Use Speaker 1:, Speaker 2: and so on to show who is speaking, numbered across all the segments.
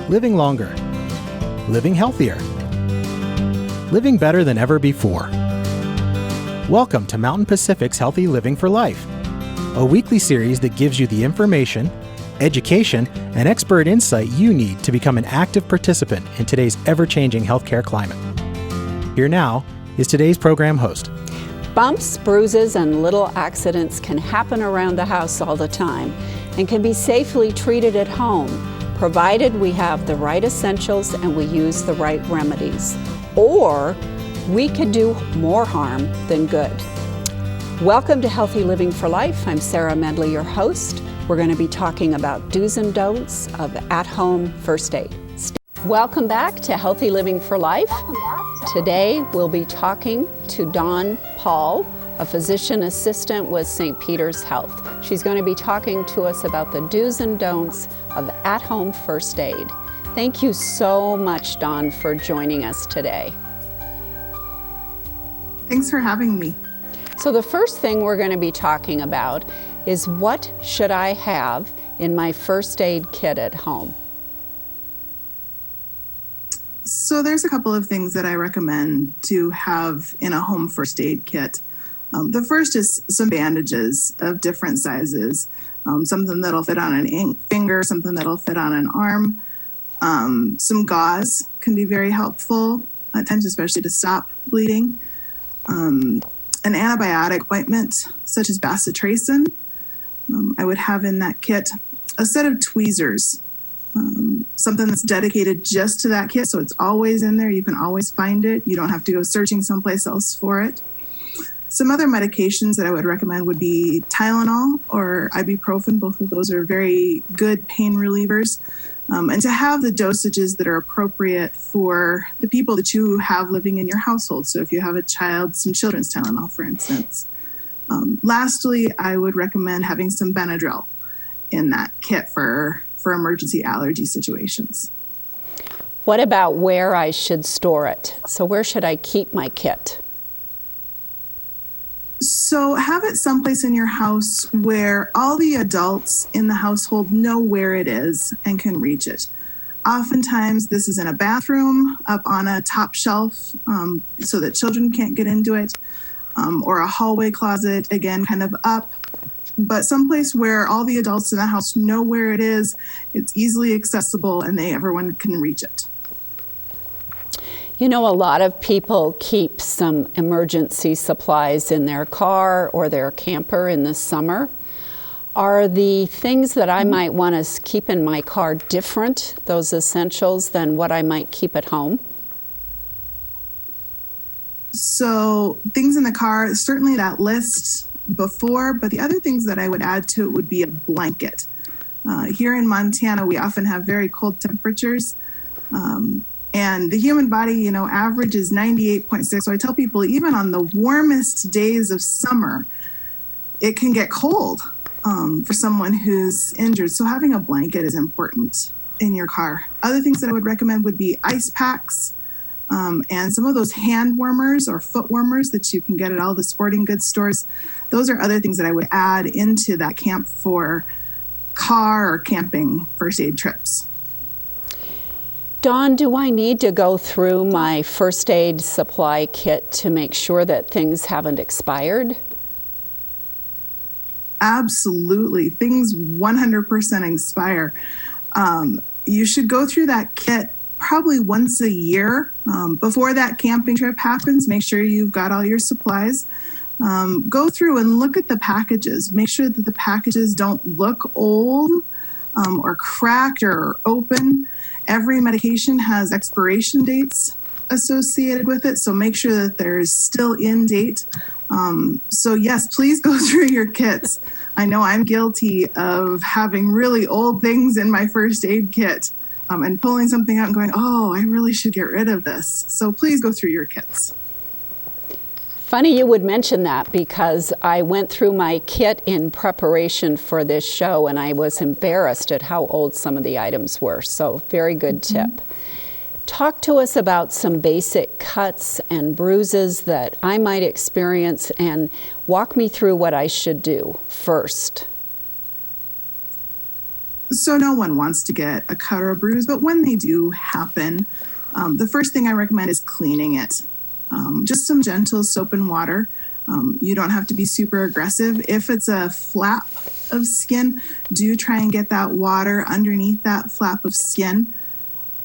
Speaker 1: living longer, living healthier, living better than ever before. Welcome to Mountain Pacific's Healthy Living for Life, a weekly series that gives you the information, education, and expert insight you need to become an active participant in today's ever-changing healthcare climate. Here now is today's program host.
Speaker 2: Bumps, bruises, and little accidents can happen around the house all the time and can be safely treated at home, provided we have the right essentials and we use the right remedies. Or we could do more harm than good. Welcome to Healthy Living for Life. I'm Sarah Medley, your host. We're going to be talking about do's and don'ts of AtHome First Aid. Welcome back to Healthy Living for Life. Today we'll be talking to Dawn Paul, a physician assistant with St. Peter's Health. She's going to be talking to us about the do's and don'ts of AtHome First Aid. Thank you so much, Dawn, for joining us today.
Speaker 3: Thanks for having me.
Speaker 2: So the first thing we're going to be talking about is what should I have in my first aid kit at home?
Speaker 3: So there's a couple of things that I recommend to have in a home first aid kit. The first is some bandages of different sizes, something that'll fit on an finger, something that'll fit on an arm. Some gauze can be very helpful at times, especially to stop bleeding. An antibiotic ointment, such as bacitracin. I would have in that kit a set of tweezers, something that's dedicated just to that kit, so it's always in there. You can always find it. You don't have to go searching someplace else for it. Some other medications that I would recommend would be Tylenol or ibuprofen. Both of those are very good pain relievers. And to have the dosages that are appropriate for the people that you have living in your household. So if you have a child, some children's Tylenol, for instance. Lastly, I would recommend having some Benadryl in that kit for emergency allergy situations.
Speaker 2: What about where I should store it? So where should I keep my kit?
Speaker 3: So have it someplace in your house where all the adults in the household know where it is and can reach it. Oftentimes this is in a bathroom, up on a top shelf, so that children can't get into it, or a hallway closet, again, kind of up, but someplace where all the adults in the house know where it is, it's easily accessible, and everyone can reach it.
Speaker 2: You know, a lot of people keep some emergency supplies in their car or their camper in the summer. Are the things that I might want to keep in my car different, those essentials, than what I might keep at home? So things in the car, certainly that list before, but the other things that I would add to it would be a blanket. Here in Montana, we often have very cold temperatures. And the human body, average is 98.6. So I tell people, even on the warmest days of summer, it can get cold for someone who's injured. So having a blanket is important in your car. Other things that I would recommend would be ice packs and some of those hand warmers or foot warmers that you can get at all the sporting goods stores. Those are other things that I would add into that camp for car or camping first aid trips. Dawn, do I need to go through my first aid supply kit to make sure that things haven't expired?
Speaker 3: Absolutely. Things 100% expire. You should go through that kit probably once a year before that camping trip happens. Make sure you've got all your supplies. Go through and look at the packages. Make sure that the packages don't look old or cracked or open. Every medication has expiration dates associated with it, so make sure that there's still in date. So yes, please go through your kits. I know I'm guilty of having really old things in my first aid kit and pulling something out and going, oh, I really should get rid of this. So please go through your kits.
Speaker 2: Funny you would mention that, because I went through my kit in preparation for this show and I was embarrassed at how old some of the items were. So very good tip. Talk to us about some basic cuts and bruises that I might experience and walk me through what I should do first.
Speaker 3: So no one wants to get a cut or a bruise, but when they do happen, the first thing I recommend is cleaning it. Just some gentle soap and water. You don't have to be super aggressive. If it's a flap of skin, do try and get that water underneath that flap of skin,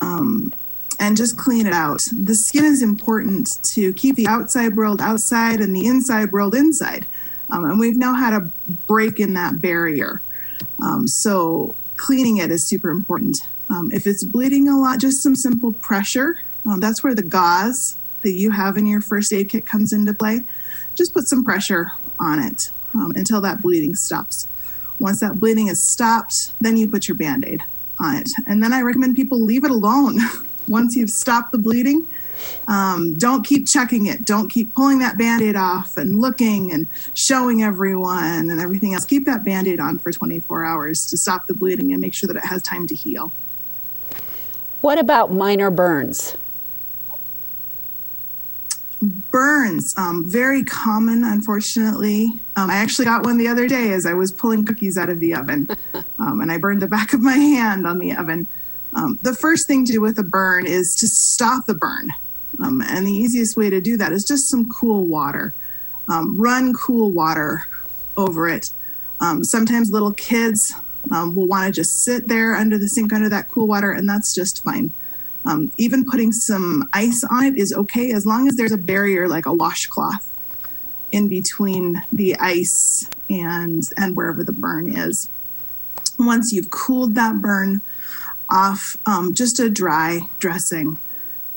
Speaker 3: and just clean it out. The skin is important to keep the outside world outside and the inside world inside. And we've now had a break in that barrier. So cleaning it is super important. If it's bleeding a lot, just some simple pressure. That's where the gauze that you have in your first aid kit comes into play. Just put some pressure on it until that bleeding stops. Once that bleeding is stopped, then you put your Band-Aid on it. And then I recommend people leave it alone. Once you've stopped the bleeding, don't keep checking it. Don't keep pulling that Band-Aid off and looking and showing everyone and everything else. Keep that Band-Aid on for 24 hours to stop the bleeding and make sure that it has time to heal.
Speaker 2: What about minor burns?
Speaker 3: Burns, very common, unfortunately. I actually got one the other day as I was pulling cookies out of the oven, and I burned the back of my hand on the oven. The first thing to do with a burn is to stop the burn. And the easiest way to do that is just some cool water. Run cool water over it. Sometimes little kids will want to just sit there under the sink under that cool water, and that's just fine. Even putting some ice on it is okay, as long as there's a barrier like a washcloth in between the ice and wherever the burn is. Once you've cooled that burn off, just a dry dressing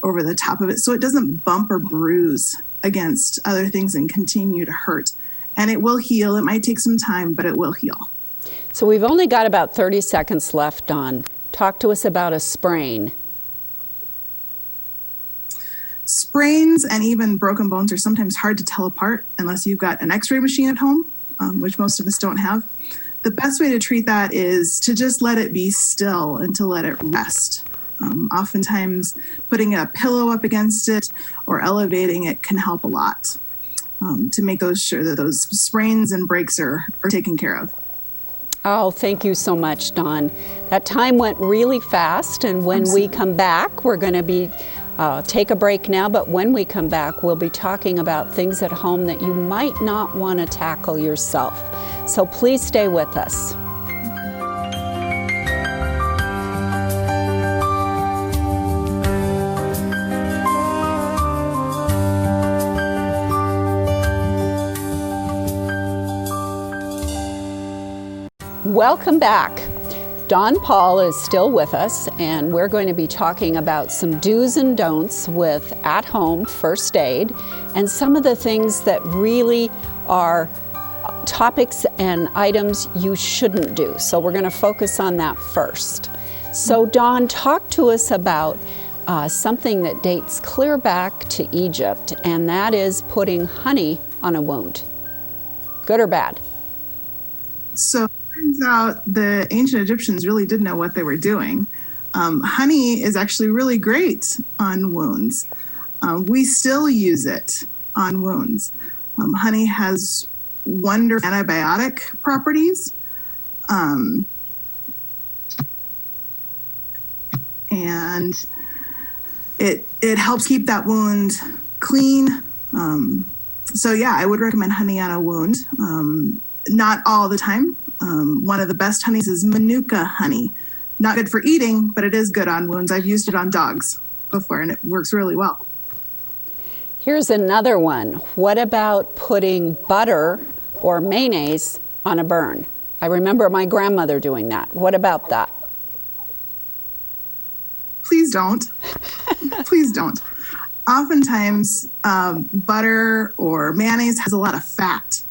Speaker 3: over the top of it so it doesn't bump or bruise against other things and continue to hurt. And it will heal. It might take some time, but it will heal.
Speaker 2: So we've only got about 30 seconds left, Dawn. Talk to us about a sprain.
Speaker 3: Sprains and even broken bones are sometimes hard to tell apart unless you've got an x-ray machine at home, which most of us don't have. The best way to treat that is to just let it be still and to let it rest. Oftentimes putting a pillow up against it or elevating it can help a lot to make sure that those sprains and breaks are taken care of.
Speaker 2: Oh, thank you so much, Dawn. That time went really fast, and when we come back, we're going to take a break now, but when we come back, we'll be talking about things at home that you might not want to tackle yourself. So please stay with us. Welcome back. Dawn Paul is still with us, and we're going to be talking about some do's and don'ts with AtHome First Aid and some of the things that really are topics and items you shouldn't do. So we're going to focus on that first. So Dawn, talk to us about something that dates clear back to Egypt, and that is putting honey on a wound. Good or bad?
Speaker 3: So turns out the ancient Egyptians really did know what they were doing. Honey is actually really great on wounds. We still use it on wounds. Honey has wonderful antibiotic properties. And it helps keep that wound clean. So yeah, I would recommend honey on a wound. Not all the time. One of the best honeys is Manuka honey. Not good for eating, but it is good on wounds. I've used it on dogs before, and it works really well.
Speaker 2: Here's another one. What about putting butter or mayonnaise on a burn? I remember my grandmother doing that. What about that?
Speaker 3: Please don't. Please don't. Oftentimes, butter or mayonnaise has a lot of fat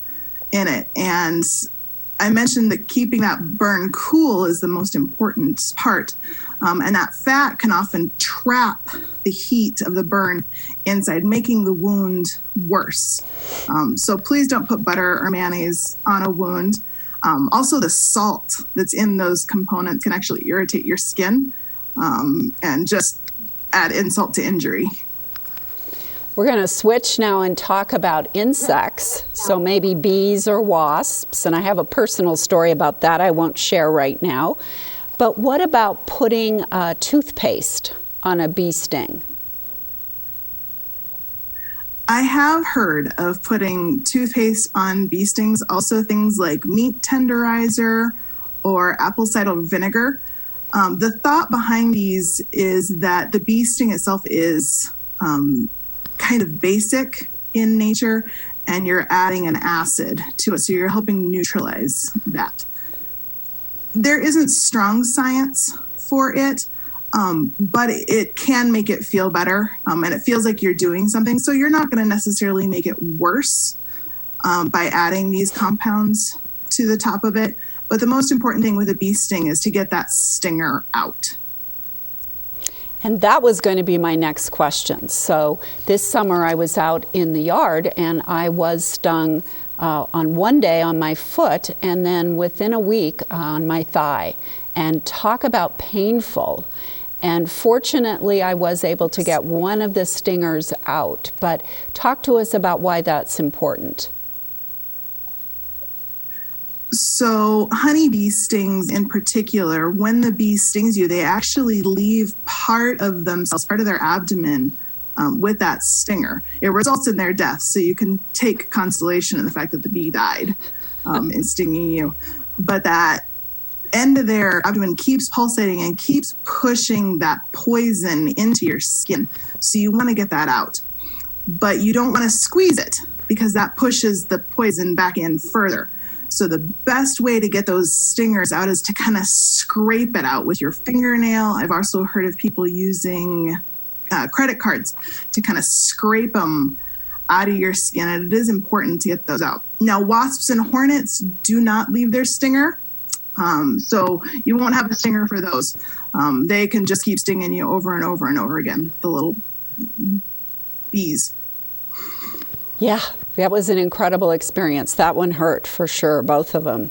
Speaker 3: in it, and I mentioned that keeping that burn cool is the most important part, and that fat can often trap the heat of the burn inside, making the wound worse. So please don't put butter or mayonnaise on a wound. Also, the salt that's in those components can actually irritate your skin and just add insult to injury.
Speaker 2: We're going to switch now and talk about insects, so maybe bees or wasps, and I have a personal story about that I won't share right now. But what about putting toothpaste on a bee sting?
Speaker 3: I have heard of putting toothpaste on bee stings, also things like meat tenderizer or apple cider vinegar. The thought behind these is that the bee sting itself is kind of basic in nature, and you're adding an acid to it, so you're helping neutralize that. There isn't strong science for it, but it can make it feel better, and it feels like you're doing something. So you're not going to necessarily make it worse by adding these compounds to the top of it. But the most important thing with a bee sting is to get that stinger out.
Speaker 2: And that was going to be my next question. So this summer I was out in the yard and I was stung on one day on my foot and then within a week on my thigh. And talk about painful. And fortunately I was able to get one of the stingers out. But talk to us about why that's important.
Speaker 3: So honeybee stings in particular, when the bee stings you, they actually leave part of themselves, part of their abdomen with that stinger. It results in their death. So you can take consolation in the fact that the bee died in stinging you. But that end of their abdomen keeps pulsating and keeps pushing that poison into your skin. So you want to get that out. But you don't want to squeeze it because that pushes the poison back in further. So the best way to get those stingers out is to kind of scrape it out with your fingernail. I've also heard of people using credit cards to kind of scrape them out of your skin, and it is important to get those out. Now, wasps and hornets do not leave their stinger, so you won't have a stinger for those. They can just keep stinging you over and over and over again, the little bees.
Speaker 2: Yeah, that was an incredible experience. That one hurt for sure, both of them.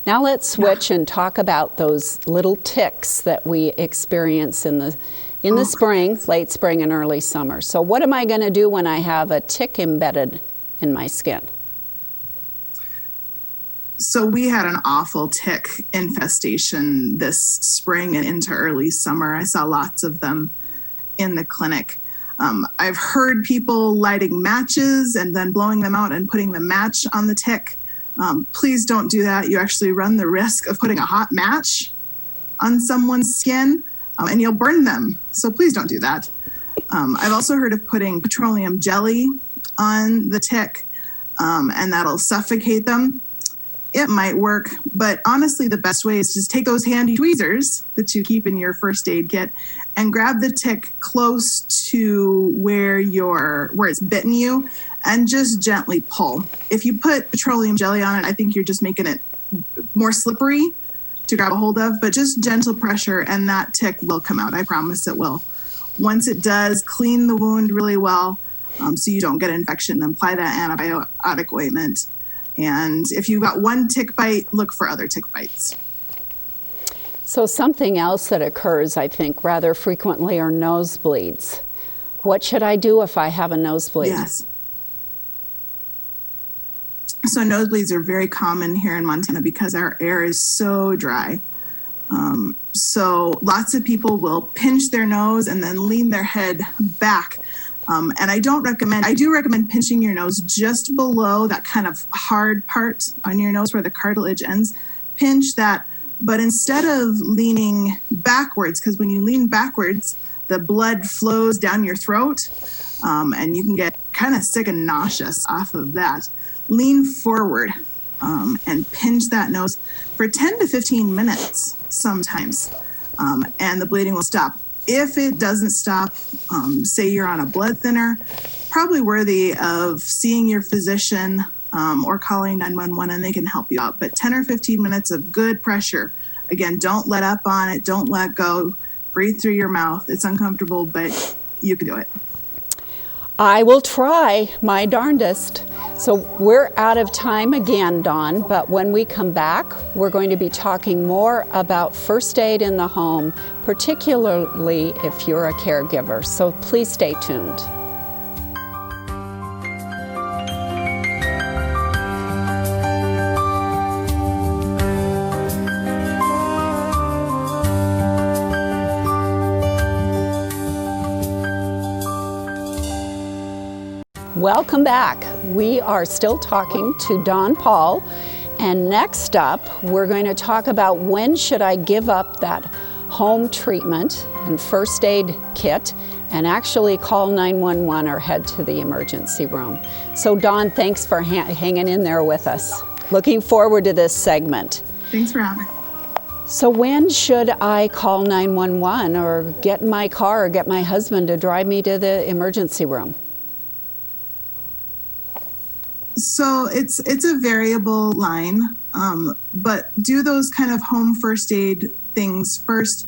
Speaker 2: Now let's switch and talk about those little ticks that we experience in the spring, late spring and early summer. So what am I going to do when I have a tick embedded in my skin?
Speaker 3: So we had an awful tick infestation this spring and into early summer. I saw lots of them in the clinic. I've heard people lighting matches and then blowing them out and putting the match on the tick. Please don't do that. You actually run the risk of putting a hot match on someone's skin and you'll burn them. So please don't do that. I've also heard of putting petroleum jelly on the tick and that'll suffocate them. It might work, but honestly, the best way is just take those handy tweezers that you keep in your first aid kit and grab the tick close to where it's bitten you and just gently pull. If you put petroleum jelly on it, I think you're just making it more slippery to grab a hold of, but just gentle pressure and that tick will come out. I promise it will. Once it does, clean the wound really well so you don't get infection and apply that antibiotic ointment. And if you've got one tick bite, look for other tick bites.
Speaker 2: So something else that occurs, I think, rather frequently are nosebleeds. What should I do if I have a nosebleed?
Speaker 3: Yes. So nosebleeds are very common here in Montana because our air is so dry. So lots of people will pinch their nose and then lean their head back. And I do recommend pinching your nose just below that kind of hard part on your nose where the cartilage ends. Pinch that, but instead of leaning backwards, because when you lean backwards, the blood flows down your throat and you can get kind of sick and nauseous off of that. Lean forward and pinch that nose for 10 to 15 minutes sometimes, and the bleeding will stop. If it doesn't stop, say you're on a blood thinner, probably worthy of seeing your physician or calling 911 and they can help you out. But 10 or 15 minutes of good pressure. Again, don't let up on it. Don't let go. Breathe through your mouth. It's uncomfortable, but you can do it.
Speaker 2: I will try my darndest. So we're out of time again, Dawn, but when we come back, we're going to be talking more about first aid in the home, particularly if you're a caregiver. So please stay tuned. Welcome back. We are still talking to Don Paul, and next up we're going to talk about when should I give up that home treatment and first aid kit and actually call 911 or head to the emergency room. So Don, thanks for hanging in there with us. Looking forward to this segment.
Speaker 3: Thanks for having me.
Speaker 2: So when should I call 911 or get in my car or get my husband to drive me to the emergency room?
Speaker 3: So it's a variable line, but do those kind of home first aid things first.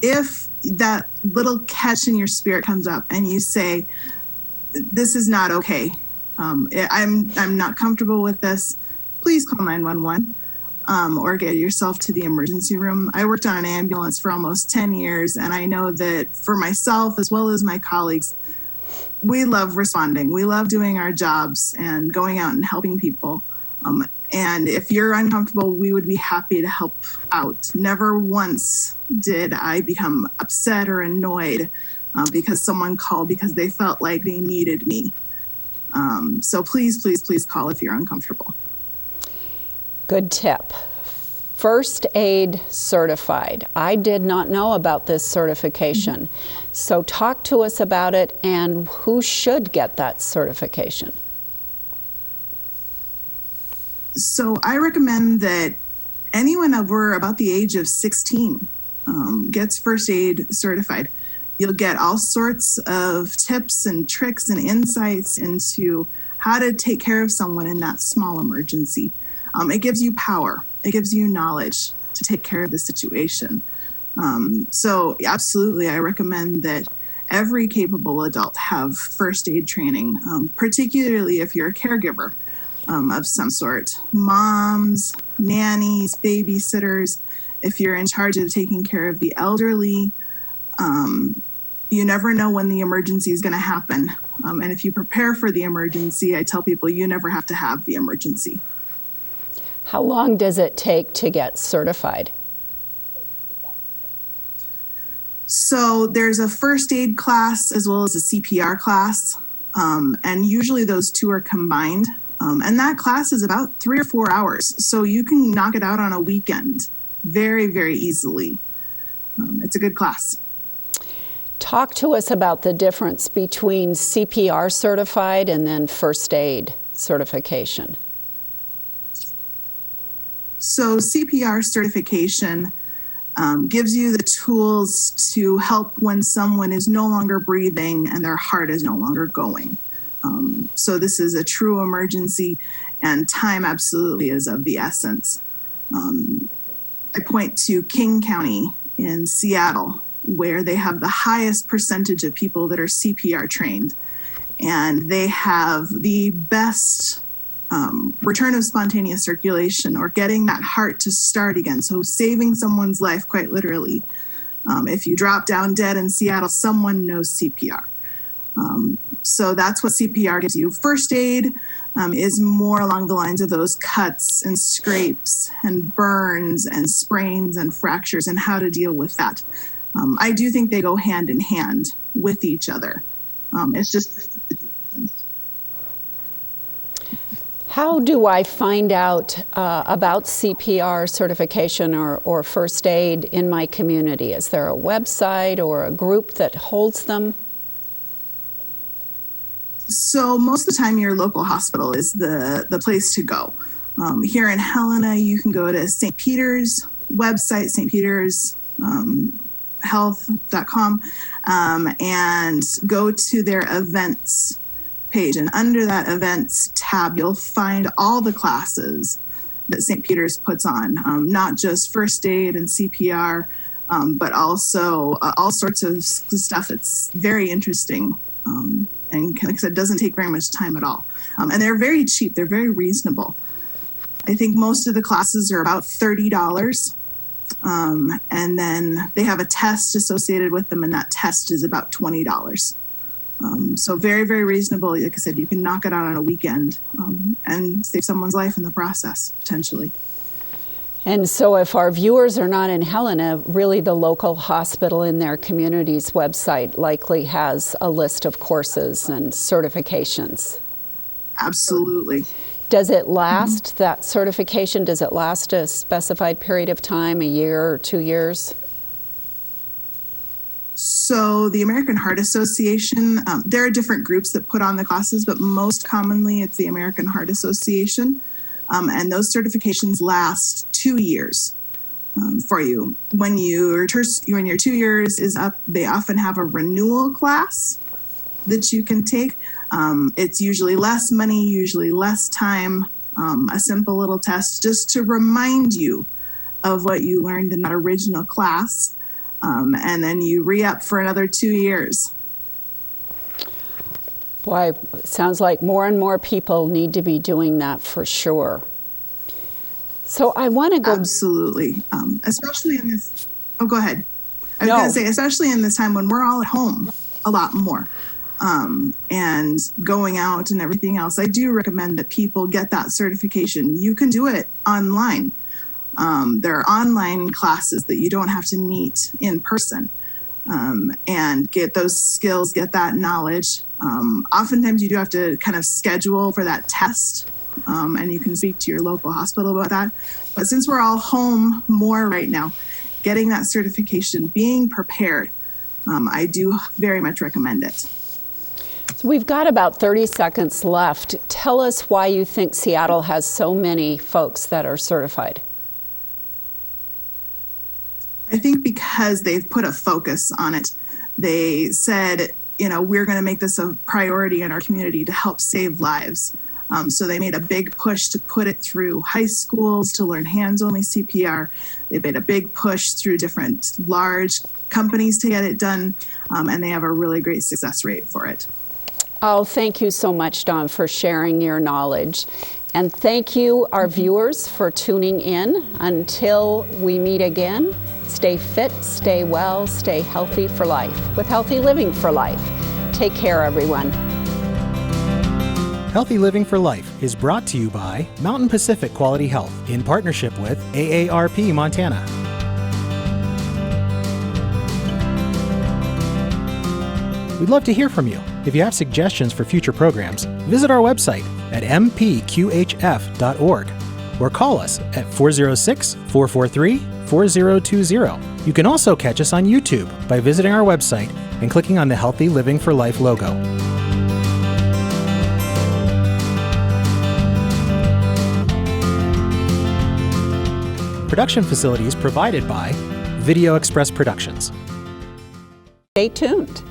Speaker 3: If that little catch in your spirit comes up and you say, this is not okay, I'm not comfortable with this, please call 911 or get yourself to the emergency room. I worked on an ambulance for almost 10 years, and I know that for myself as well as my colleagues, we love responding. We love doing our jobs and going out and helping people. And if you're uncomfortable, we would be happy to help out. Never once did I become upset or annoyed because someone called because they felt like they needed me. So please, please, please call if you're uncomfortable.
Speaker 2: Good tip. First aid certified. I did not know about this certification. So talk to us about it and who should get that certification.
Speaker 3: So I recommend that anyone over about the age of 16 gets first aid certified. You'll get all sorts of tips and tricks and insights into how to take care of someone in that small emergency. It gives you power. It gives you knowledge to take care of the situation. So absolutely, I recommend that every capable adult have first aid training, particularly if you're a caregiver of some sort. Moms, nannies, babysitters, if you're in charge of taking care of the elderly, you never know when the emergency is going to happen. And if you prepare for the emergency, I tell people you never have to have the emergency.
Speaker 2: How long does it take to get certified?
Speaker 3: So there's a first aid class as well as a CPR class, and usually those two are combined. And that class is about 3 or 4 hours, so you can knock it out on a weekend very, very easily. It's a good class.
Speaker 2: Talk to us about the difference between CPR certified and then first aid certification.
Speaker 3: So CPR certification gives you the tools to help when someone is no longer breathing and their heart is no longer going. So this is a true emergency, and time absolutely is of the essence. I point to King County in Seattle, where they have the highest percentage of people that are CPR trained, and they have the best return of spontaneous circulation, or getting that heart to start again. So saving someone's life, quite literally. If you drop down dead in Seattle, someone knows CPR. So that's what CPR gives you. First aid is more along the lines of those cuts and scrapes and burns and sprains and fractures and how to deal with that. I do think they go hand in hand with each other. It's just...
Speaker 2: How do I find out about CPR certification or first aid in my community? Is there a website or a group that holds them?
Speaker 3: So most of the time, your local hospital is the place to go. Here in Helena, you can go to St. Peter's website, stpetershealth.com, and go to their events page. And under that events tab, you'll find all the classes that St. Peter's puts on, not just first aid and CPR, but also all sorts of stuff that's very interesting. And like I said, doesn't take very much time at all. And they're very cheap. They're very reasonable. I think most of the classes are about $30. And then they have a test associated with them, and that test is about $20. So very, very reasonable. Like I said, you can knock it out on a weekend and save someone's life in the process, potentially.
Speaker 2: And so if our viewers are not in Helena, really the local hospital in their community's website likely has a list of courses and certifications
Speaker 3: Absolutely.
Speaker 2: Does it last, that certification, does it last a specified period of time, a year or 2 years?
Speaker 3: So the American Heart Association, there are different groups that put on the classes, but most commonly it's the American Heart Association. And those certifications last 2 years for you. When your 2 years is up, they often have a renewal class that you can take. It's usually less money, usually less time, a simple little test just to remind you of what you learned in that original class. And then you re-up for another 2 years.
Speaker 2: Boy, it sounds like more and more people need to be doing that for sure. So I want to go...
Speaker 3: Absolutely. Especially in this... Oh, go ahead. I was going to say, especially in this time when we're all at home a lot more and going out and everything else, I do recommend that people get that certification. You can do it online. There are online classes that you don't have to meet in person and get those skills, get that knowledge. Oftentimes you do have to kind of schedule for that test, and you can speak to your local hospital about that. But since we're all home more right now, getting that certification, being prepared, I do very much recommend it.
Speaker 2: So we've got about 30 seconds left. Tell us why you think Seattle has so many folks that are certified.
Speaker 3: I think because they've put a focus on it. They said, we're going to make this a priority in our community to help save lives. So they made a big push to put it through high schools to learn hands-only CPR. They made a big push through different large companies to get it done, and they have a really great success rate for it.
Speaker 2: Oh, thank you so much, Dawn, for sharing your knowledge. And thank you, our viewers, for tuning in. Until we meet again, stay fit, stay well, stay healthy for life with Healthy Living for Life. Take care, everyone.
Speaker 1: Healthy Living for Life is brought to you by Mountain Pacific Quality Health in partnership with AARP Montana. We'd love to hear from you. If you have suggestions for future programs, visit our website at mpqhf.org or call us at 406-443-4020. You can also catch us on YouTube by visiting our website and clicking on the Healthy Living for Life logo. Production facilities provided by Video Express Productions.
Speaker 2: Stay tuned.